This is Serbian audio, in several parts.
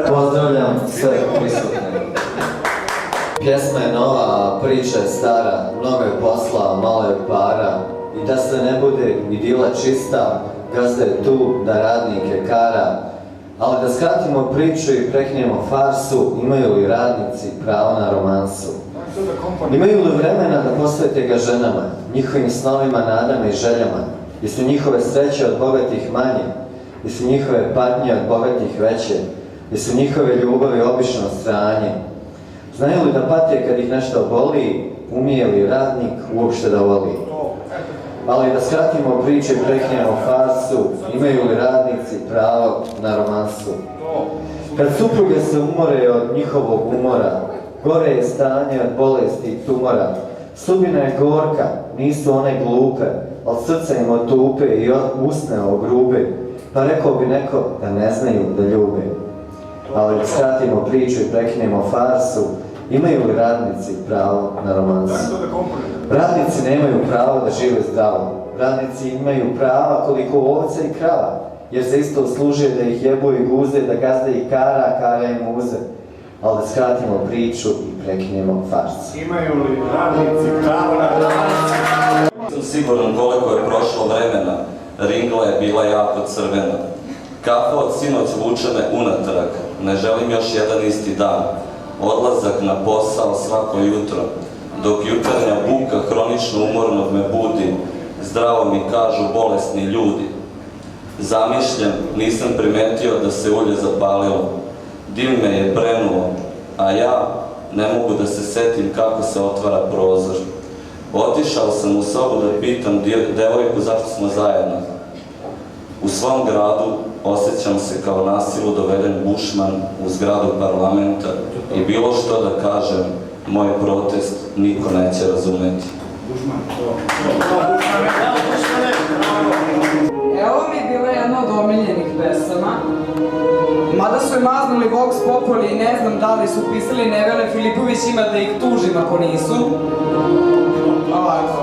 Pozdravljam sve prisutne. Pjesma je nova, priča je stara, mnogo je posla, malo je para. I da se ne bude idila čista, gazda je tu da radnike kara. Ali da skratimo priču i prekinemo farsu, imaju li radnici pravo na romansu? Imaju li vremena da posvete ga ženama, njihovim snovima, nadama i željama? Jesu njihove sreće od bogatih manje? Jesu njihove patnje od bogatih veće? Jesu njihove ljubavi obično stranje? Znaju li da pate kad ih nešto boli? Umije li radnik uopšte da voli? Ali da skratimo priču i prekinemo farsu, imaju li radnici pravo na romansu? Kad supruge se umore od njihovog umora, gore je stanje od bolesti i tumora. Sudbina je gorka, nisu one glupe, od srca im otupe i usne ogrube, pa rekao bi neko da ne znaju da ljube. Ali da skratimo priču i prekinemo farsu, imaju li radnici pravo na romansu? Radnici nemaju pravo da žive zdravo. Radnici imaju prava koliko ovca i krava, jer se isto služe da ih jebu i guze, da gazda i kara i muze. Ali da skratimo priču i prekinemo farsu. Imaju li radnici pravo na romansu? Nisam siguran koliko je prošlo vremena, ringla je bila jako crvena. Kafa od sinoć vuče me unatrag, ne želim još jedan isti dan. Odlazak na posao svako jutro, dok jutarnja buka hronično umornog me budi, zdravo mi kažu bolesni ljudi. Zamišljen, nisam primetio da se ulje zapalilo, dim me je brenuo, a ja ne mogu da se setim kako se otvara prozor. Otišao sam u sobu da pitam devojku zašto smo zajedno. U svom gradu osjećam se kao nasilu doveden bušman u zgradu parlamenta i bilo što da kažem, moj protest niko neće razumeti. Evo mi je bila jedna od omiljenih pesama. Mada su je maznuli Vox Populi i ne znam da li su pisali Nevele Filipović, ima da ih tužim ako nisu. Ovako.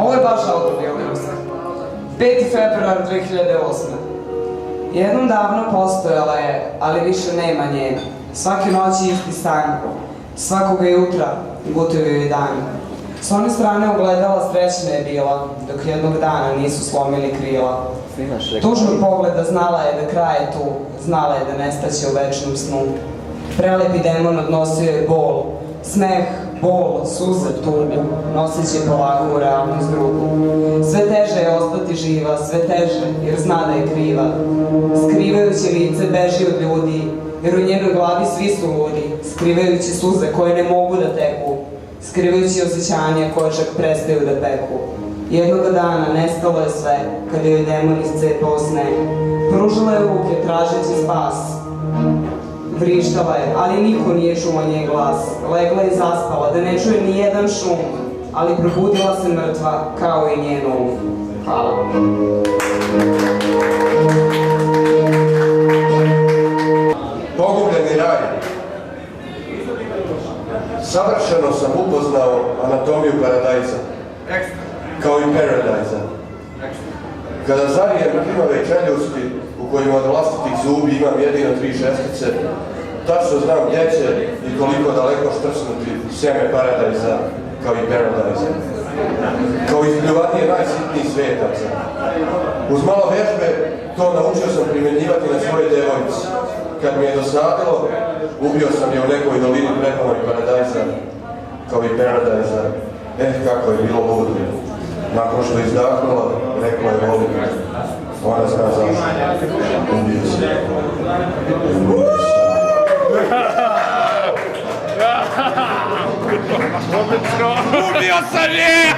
Ovo je baš autobiografska. 5. februar 2008. Jednom davno postojala je, ali više nema nje. Svake noći isti san. Svakoga jutra gutuje joj dan. S one strane ogledala srećna je bila, dok jednog dana nisu slomili krila. Tužnog pogleda znala je da kraj je tu, znala je da nestaće u večnom snu. Prelepi demon odnosio je bol, smeh, bol, suze, tugu, noseći polako u realnost drugu. Sve teže je ostati živa, sve teže, jer zna da je kriva. Skrivajući lice beži od ljudi, jer u njenoj glavi svi su ludi, skrivajući suze koje ne mogu da teku, skrivajući osjećanja koje čak prestaju da peku. Jednoga dana nestalo je sve, kada joj demon iscepao sneg. Pružila je ruke, tražeći spas. Vrištala je, ali niko nije čuo njen glas. Legla i zaspala, da ne čuje ni jedan šum, ali probudila se mrtva, kao i njen um. Hvala. Pogubljeni raj. Savršeno sam upoznao anatomiju paradajza, kao i paradajza. Kada zarijem klimave čeljusti, u kojima od vlastitih zubi imam jedino 3 šestice, tačno znam gdje će i koliko daleko štrsnuti sjeme paradajza, kao i paradajza. Kao izbljuvanje najsitnijih svetaca. Uz malo vežbe to naučio sam primjenjivati na svoje devojci. Kad mi je dosadilo, ubio sam je u nekoj dolini prepanoj paradajza, kao i paradajza. Kako je bilo ludno. Nakon što je izdahnula, rekla je volim. Ona zna zašto. Ubio sam je. Ubio sam je!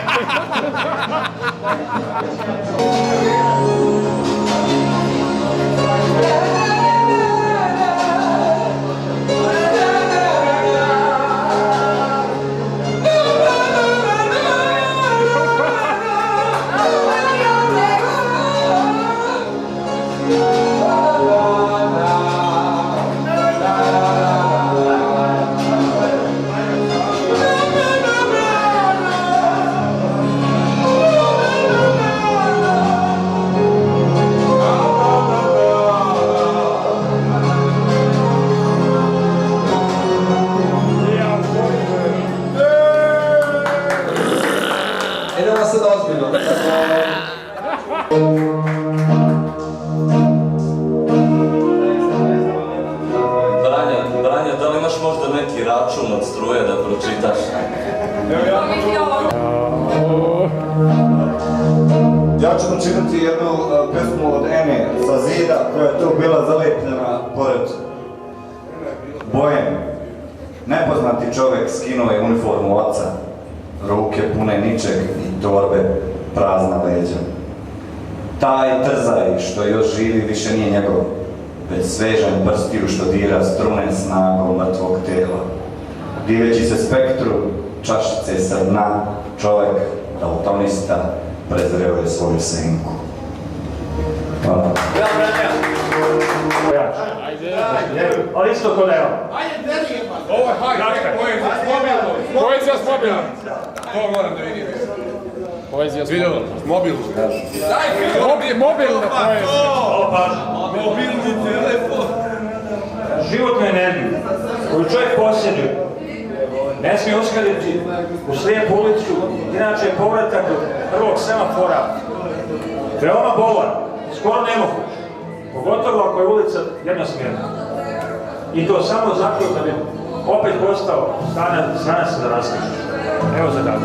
pesmu od Ene sa zida koja je tu bila zalijepljena pored bojem. Nepoznati čovjek skinuo je uniformu oca, ruke pune ničeg i torbe prazna leđa. Taj trzaj što još živi više nije njegov, već svežan prstiju što dira strune snagom mrtvog tela. Diveći se spektru čašice sa dna, čovjek, daltonista, prezreo je svoju senku. Hvala. Ali isto ko da je on. Ovo je hajde, poezija s mobilom. To moram da vidim. Poezija s mobilom. Mobilno. Mobilna poezija. Mobilni telefon. Životnu energiju koju čovjek posjeduje ne smije uskladiti u slijepu ulicu, inače je povratak od prvog semafora veoma bolan, skoro nemoguć, pogotovo ako je ulica jednosmjerna. I to samo zato da bi opet postao stranac za raskaš. Evo za tako.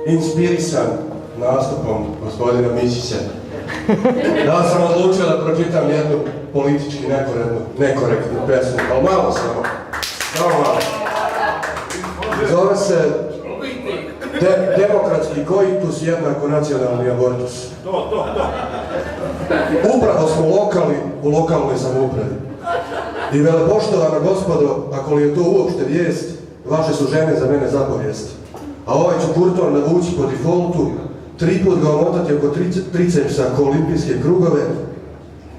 Inspirisan nastupom gospodina Mišića, da sam odlučio da pročitam jednu politički nekorektnu pesmu, ali malo samo malo. Zove se Demokratski koitus jednako nacionalni abortus. Upravo smo u lokalnoj samoupravi. I velepoštovana gospodo, ako li je to uopšte vijest, vaše su žene za mene zapovijest. A ovaj ću kurton navući po defaultu, 3 put ga omotati oko tricepsa ko olimpijske krugove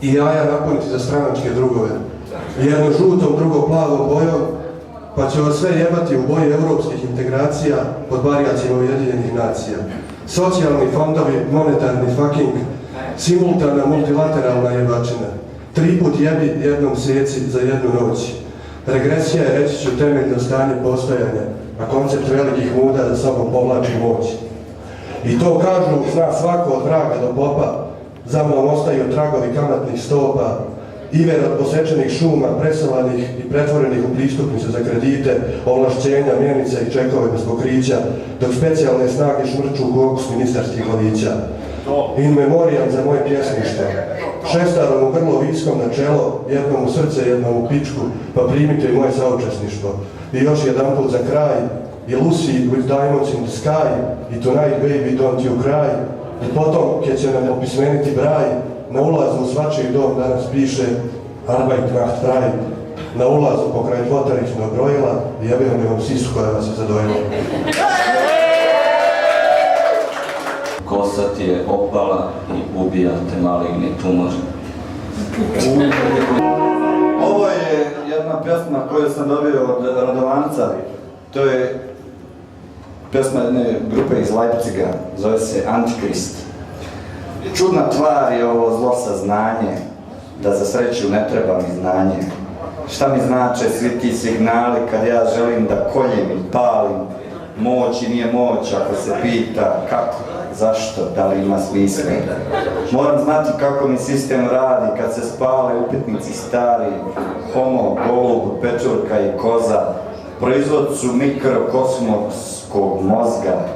i jaja napuniti za stranačke drugove. Jedno žutom, drugo plavom bojom, pa će vas sve jebati u boji europskih integracija pod barijacima Ujedinjenih nacija. Socijalni fondovi, monetarni fucking, simultana multilateralna jebačina. 3 put jebi jednom sjeci za jednu noć. Regresija je, reći ću, temeljno stanje postojanja, a koncept velikih muda za sobom povlači moć. I to kažu, zna svako od vraga do popa, za mnom ostaju tragovi kamatnih stopa, iver od posečenih šuma, presovanih i pretvorenih u pristupnice za kredite, ovlašćenja, mjenica i čekove bez pokrića, dok specijalne snage šmrču u kokus ministarskih vodića. In memoriam za moje pjesništvo. Šestarom u grlo, viskom na čelo, jednom u srce, jednom u pičku, pa primite i moje saučesništvo. I još jedan put za kraj, i Lucy with diamonds in the sky, i tonight baby don't you cry, i potom, kad će nam opismeniti braj, na ulazu u svačiji dom danas piše Arbeit macht frei, na ulazu pokraj dvotarifnog brojila, i jebem vam sisu koja vas je zadojila. Kosa ti je opala i ubija te maligni tumor. Ovo je jedna pjesma koju sam dobio od Radovanca. To je pjesma jedne grupe iz Leipziga, zove se Antikrist. Čudna tvar je ovo zlo saznanje, da za sreću ne treba mi znanje. Šta mi znače svi ti signali kad ja želim da koljem i palim? Moć i nije moć ako se pita kako, zašto, da li ima smisla. Moram znati kako mi sistem radi kad se spale upitnici stari, homo, golub, pečurka i koza, proizvod su mikrokosmokskog mozga.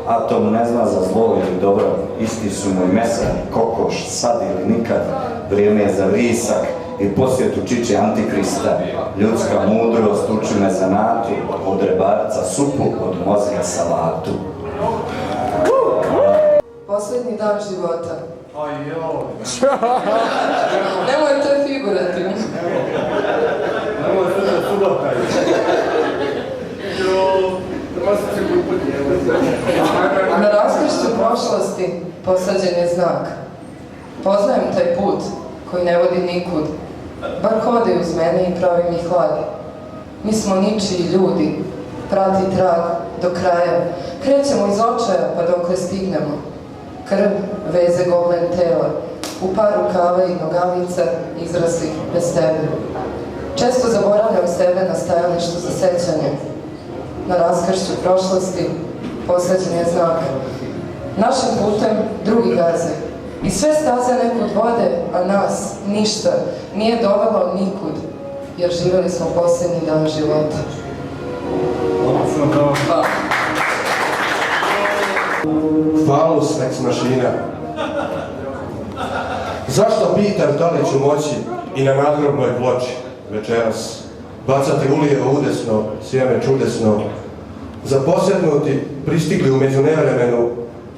Atom ne zna za zlo ili dobro, isti su mu i mesar, kokoš, sad ili nikad, vrijeme je za vrisak i posjetu čiče Antikrista. Ljudska mudrost uči me zanatu, od rebarca supu, od mozga salatu. Posljednji dan života. Nemoj, to je figurativno. Na raskršću prošlosti posađen je znak. Poznajem taj put koji ne vodi nikud. Bar hodi uz mene i pravi mi hlad. Mi smo ničiji ljudi. Prati trag do kraja. Krećemo iz očaja pa dokle stignemo. Krv, veze golen tela. U par rukava i nogavica izraslih bez tebe. Često zaboravljam sebe na stajalištu za sećanje. Na raskršću prošlosti posađen je znak. Našim putem drugi gaze. I sve staze nekud vode, a nas ništa nije dovelo nikud, jer živjeli smo posljednji dan života. Falus ex machina. Zašto pitam da li ću moći i na nadgrobnoj ploči večeras bacati ulijevo udesno, sjeme čudesno, zaposjednuti, pristigli u međunevremenu,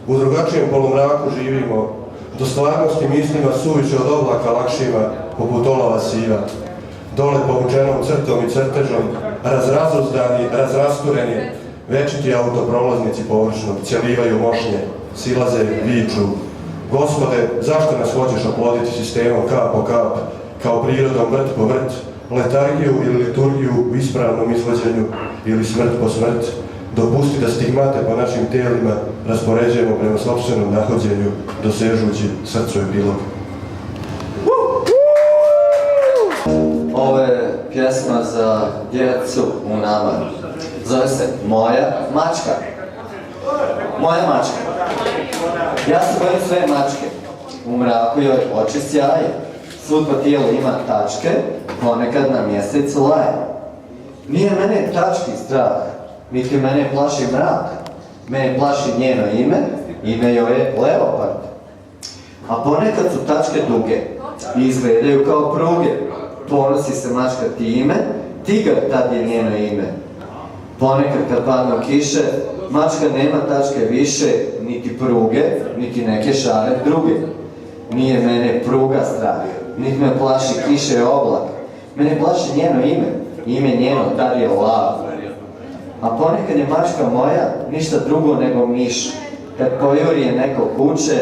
u drugačijem polumraku živimo, do stvarnosti mislima suviše od oblaka lakšima, poput olova siva, dole povučenom crtom i crtežom, razrazuzdani, razrastureni, večiti autoprolaznici površnog, cjelivaju mošnje, silaze, viču. Gospode, zašto nas hoćeš oploditi sistemom kap po kap, kao prirodom vrt po vrt, letargiju ili liturgiju u ispravnom izvođenju ili smrt po smrt, dopusti da stigmate po našim tijelima raspoređujemo prema sopstvenom nahođenju, dosežući srcu epilog. Ovo je pjesma za djecu u nama. Zove se Moja mačka. Moja mačka. Ja se bojim sve mačke. U mraku joj oči sjaje. Svud po tijelu ima tačke, ponekad na mjesecu laje. Nije mene tački strah, niti mene plaši mrak. Mene plaši njeno ime joj je Leopard. A ponekad su tačke duge i izgledaju kao pruge. Ponosi se mačka time, tigar tad je njeno ime. Ponekad kad padnu kiše, mačka nema tačke više, niti pruge, niti neke šare druge. Nije mene pruga strah, niti me plaši kiše oblak. Mene plaši njeno ime njeno tad je lav. A ponekad je mačka moja ništa drugo nego miš. Kad pojuri je neko kuće,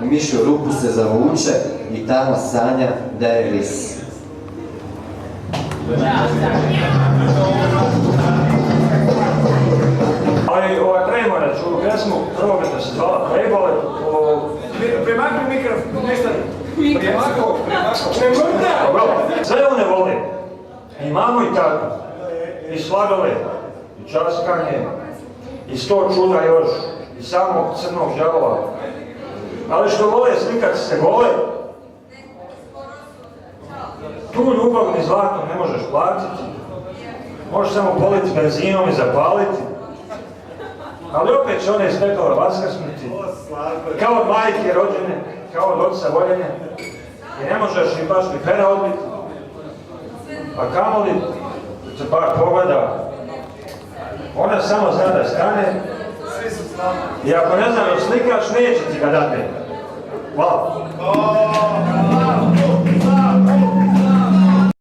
u mišu ruku se zavuče i tamo sanja da je vis. Ali krenemo na čuvu pjesmu, prvo da se zvala Prebole. Premakni mikrofon, nešto. Premakao. Sve one vole. Imamo i tako. I sladole, i časkanje, i 100 čuda još, i samog crnog žalova. Ali što vole slikat se gole, tu ljubav ni zlatom ne možeš platiti. Možeš samo politi benzinom i zapaliti. Ali opet će one iz pepela vaskrsnuti. Kao od majke rođene, kao od oca voljene. I ne možeš ni baš ni pera odbiti. A kamoli se par pogleda. Ona samo zna da stane. I ako ne zna da slikaš, neće ti ga dati. Hvala.